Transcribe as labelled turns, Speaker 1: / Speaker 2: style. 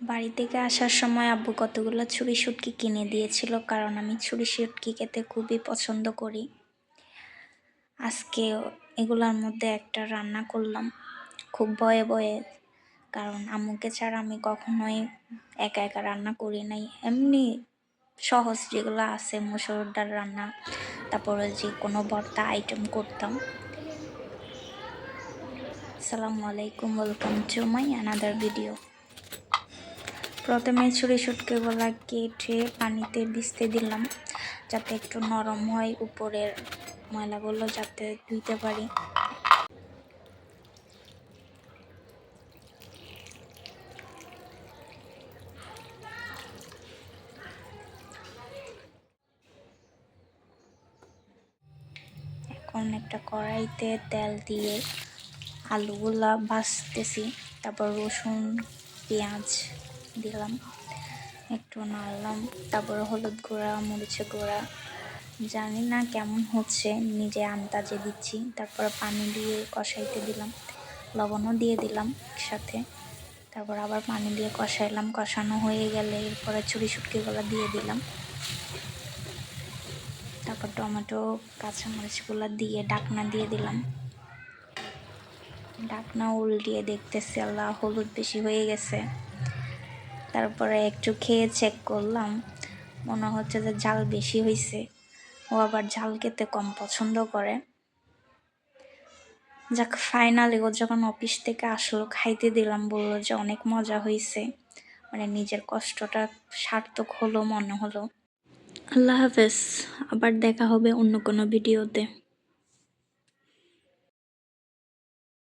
Speaker 1: বাড়ি থেকে আসার সময় আব্বু কতগুলো ছুরি শুটকি কিনে দিয়েছিল, কারণ আমি ছুরি শুটকি খেতে খুবই পছন্দ করি। আজকে এগুলোর মধ্যে একটা রান্না করলাম খুব ভয়ে ভয়ে, কারণ আম্মুকে ছাড়া আমি কখনোই একা একা রান্না করি নাই। এমনি সহজ যেগুলো আছে, মসুর ডাল রান্না, তারপরে যে কোনো ভর্তা আইটেম করতাম। আসসালামু আলাইকুম, welcome to my another video. প্রথমে ছুরি শুটকিগুলা কেটে পানিতে ভিজতে দিলাম, যাতে একটু নরম হয়, উপরের ময়লাগুলো যাতে ধুইতে পারি। এখন একটা কড়াইতে তেল দিয়ে আলুগুলা ভাজতেছি, তারপর রসুন পেঁয়াজ দিলাম, একটু নাড়লাম, তারপর হলুদ গুঁড়া মরিচের গুঁড়া, জানি না কেমন হচ্ছে, নিজে আন্দাজে দিচ্ছি। তারপর পানি দিয়ে কষাইতে দিলাম, লবণও দিয়ে দিলাম একসাথে। তারপর আবার পানি দিয়ে কষাইলাম, কষানো হয়ে গেলে এরপরে ছুরি শুটকিগুলো দিয়ে দিলাম। তারপর টমেটো কাঁচামরিচগুলো দিয়ে ঢাকনা দিয়ে দিলাম। ঢাকনা উল্টিয়ে দেখতেছি, আল্লাহ, হলুদ বেশি হয়ে গেছে। তারপরে একটু খেয়ে চেক করলাম, মনে হচ্ছে যে ঝাল বেশি হয়েছে। ও আবার ঝাল খেতে কম পছন্দ করে। যাক, ফাইনালি ও যখন অফিস থেকে আসলো খাইতে দিলাম, বললো যে অনেক মজা হয়েছে, মানে নিজের কষ্টটা সার্থক হলো মনে হলো। আল্লাহ হাফেজ, আবার দেখা হবে অন্য কোনো ভিডিওতে।